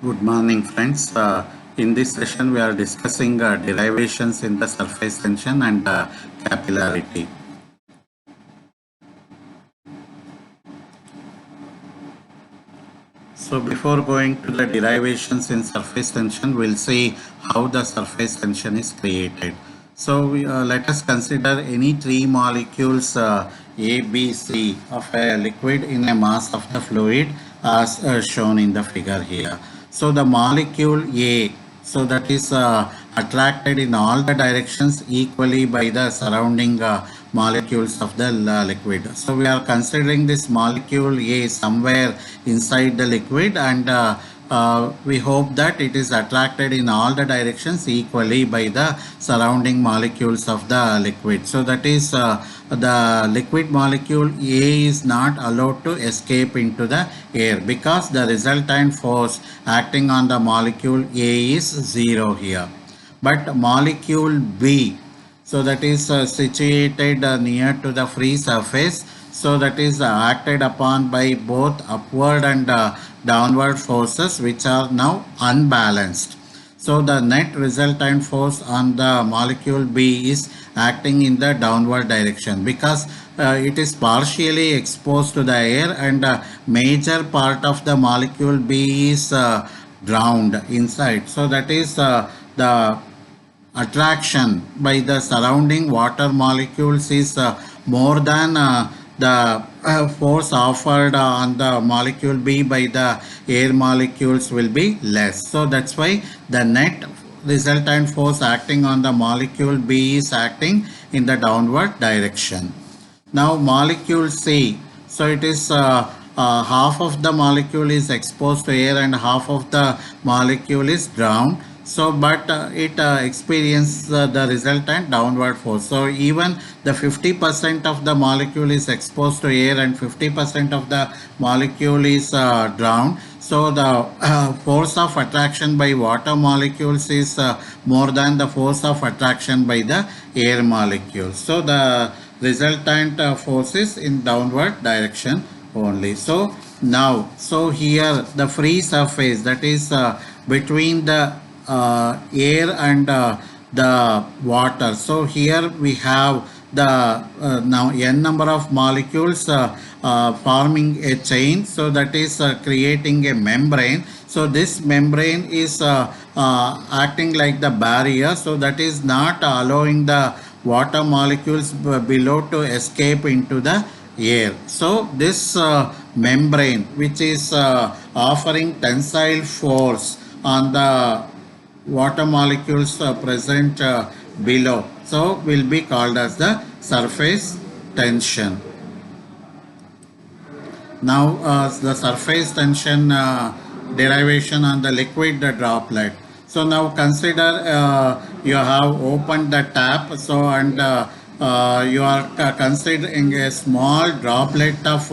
Good morning, friends. In this session, we are discussing derivations in the surface tension and capillarity. So before going to the derivations in surface tension, we'll see how the surface tension is created. So let us consider any three molecules A, B, C of a liquid in a mass of the fluid as shown in the figure here. So the molecule A, so that is attracted in all the directions equally by the surrounding molecules of the liquid. So we are considering this molecule A somewhere inside the liquid, and we hope that it is attracted in all the directions equally by the surrounding molecules of the liquid. So that is the liquid molecule A is not allowed to escape into the air because the resultant force acting on the molecule A is 0 here. But molecule B, so that is situated near to the free surface, so that is acted upon by both upward and downward forces, which are now unbalanced. So the net resultant force on the molecule B is acting in the downward direction because it is partially exposed to the air, and major part of the molecule B is drowned inside. So that is the attraction by the surrounding water molecules is more than the force offered on the molecule B by the air molecules will be less. So that's why the net resultant force acting on the molecule B is acting in the downward direction. Now molecule C, so it is half of the molecule is exposed to air and half of the molecule is drowned. So but it experiences the resultant downward force. So even the 50% of the molecule is exposed to air and 50% of the molecule is drowned. So the force of attraction by water molecules is more than the force of attraction by the air molecules. So the resultant forces in downward direction only. So now, so here the free surface, that is between the air and the water. So here we have the now n number of molecules forming a chain, so that is creating a membrane. So this membrane is acting like the barrier, so that is not allowing the water molecules below to escape into the air. So this membrane, which is offering tensile force on the water molecules present below, so will be called as the surface tension. Now the surface tension derivation on the liquid droplet. So now consider you have opened the tap, so and you are considering a small droplet of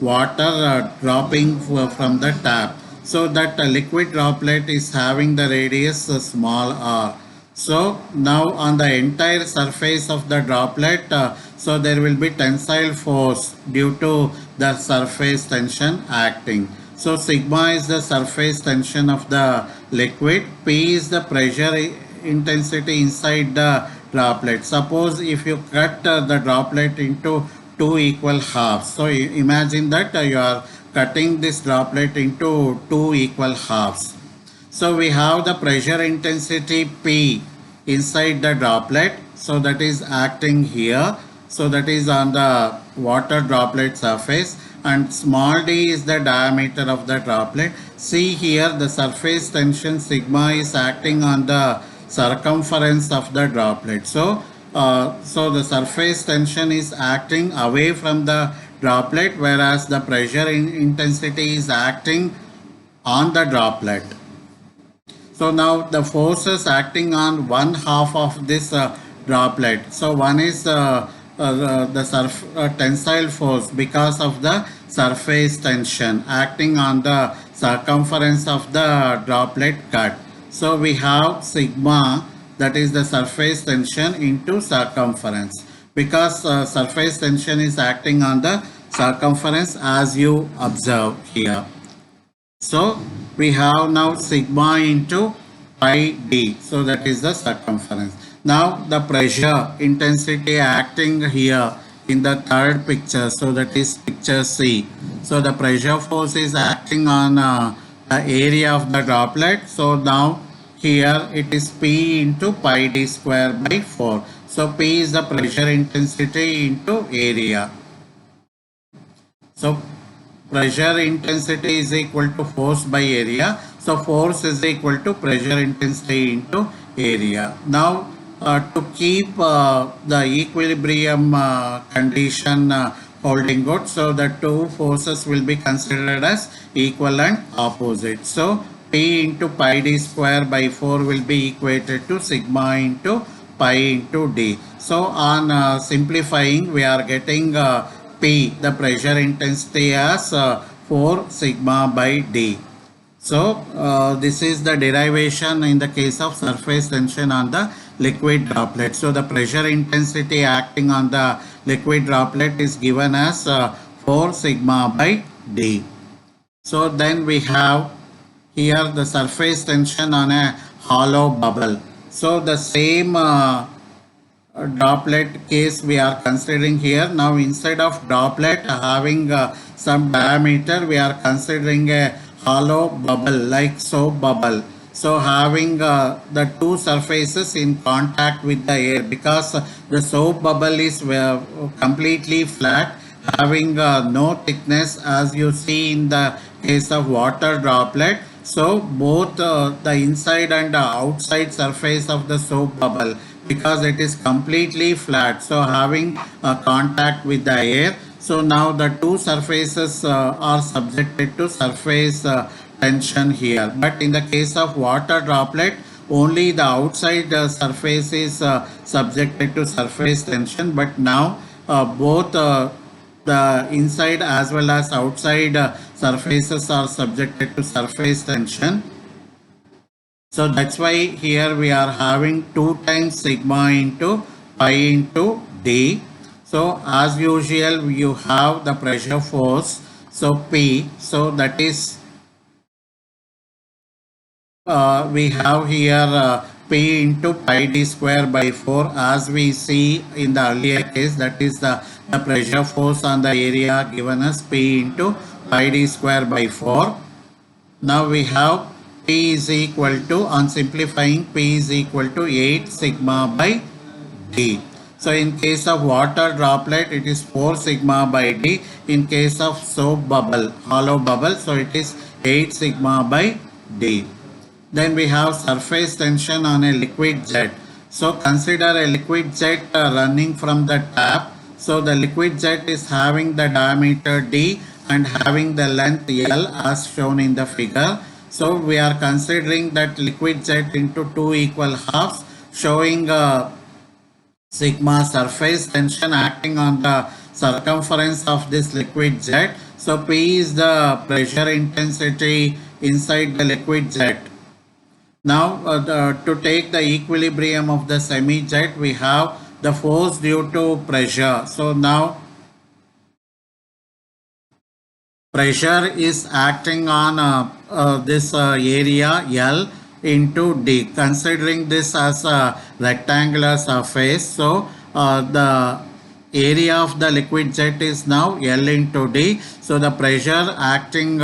water dropping from the tap. So that liquid droplet is having the radius small r. So now on the entire surface of the droplet, so there will be tensile force due to the surface tension acting. So sigma is the surface tension of the liquid, P is the pressure intensity inside the droplet. Suppose if you cut the droplet into two equal halves. So imagine that you are cutting this droplet into two equal halves. So we have the pressure intensity P inside the droplet. So that is acting here. So that is on the water droplet surface, and small d is the diameter of the droplet. See here the surface tension sigma is acting on the circumference of the droplet. So the surface tension is acting away from the droplet, whereas the pressure intensity is acting on the droplet. So now the forces acting on one half of this droplet. So one is the tensile force because of the surface tension acting on the circumference of the droplet cut. So we have sigma, that is the surface tension into circumference, because surface tension is acting on the circumference as you observe here. So we have now sigma into pi d. So that is the circumference. Now the pressure intensity acting here in the third picture. So that is picture C. So the pressure force is acting on the area of the droplet. So now here it is P into pi d square by 4. So P is the pressure intensity into area. So pressure intensity is equal to force by area. So force is equal to pressure intensity into area. Now to keep the equilibrium condition holding good, so the two forces will be considered as equal and opposite. So P into pi d square by 4 will be equated to sigma into pi into d. So on simplifying, we are getting P, the pressure intensity, as 4 sigma by d. So this is the derivation in the case of surface tension on the liquid droplet. So the pressure intensity acting on the liquid droplet is given as 4 sigma by d. So then we have here the surface tension on a hollow bubble. So the same droplet case we are considering here. Now instead of droplet having some diameter, we are considering a hollow bubble like soap bubble. So having the two surfaces in contact with the air, because the soap bubble is completely flat, having no thickness as you see in the case of water droplet. So both the inside and the outside surface of the soap bubble, because it is completely flat, so having contact with the air. So now the two surfaces are subjected to surface tension here. But in the case of water droplet, only the outside surface is subjected to surface tension. But now both the inside as well as outside surfaces are subjected to surface tension. So that's why here we are having 2 times sigma into pi into d. So as usual, you have the pressure force. So P, so that is we have here P into pi d square by 4, as we see in the earlier case, that is the pressure force on the area given as P into pi d square by 4. Now we have P is equal to, on simplifying, P is equal to 8 sigma by d. So in case of water droplet, it is 4 sigma by d. In case of soap bubble, hollow bubble, so it is 8 sigma by d. Then we have surface tension on a liquid jet. So consider a liquid jet running from the tap. So the liquid jet is having the diameter d and having the length L as shown in the figure. So we are considering that liquid jet into 2 equal halves, showing sigma surface tension acting on the circumference of this liquid jet. So P is the pressure intensity inside the liquid jet. Now to take the equilibrium of the semi-jet, we have the force due to pressure. So now pressure is acting on this area L into D, considering this as a rectangular surface. So the area of the liquid jet is now L into D. So the pressure acting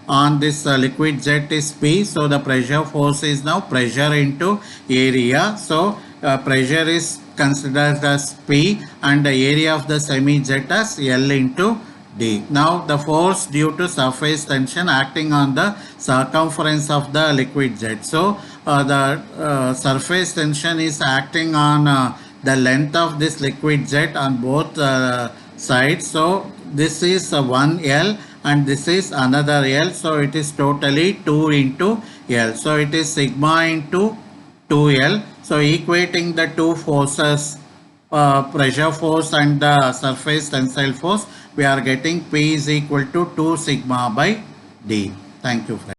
on this liquid jet is P. So the pressure force is now pressure into area. So pressure is considered as P and the area of the semi jet as L into D. Now the force due to surface tension acting on the circumference of the liquid jet. So the surface tension is acting on the length of this liquid jet on both sides. So this is 1 L and this is another L. So it is totally 2 into L. So it is sigma into 2L. So equating the two forces, pressure force and the surface tensile force, we are getting P is equal to 2 sigma by D. Thank you, friends.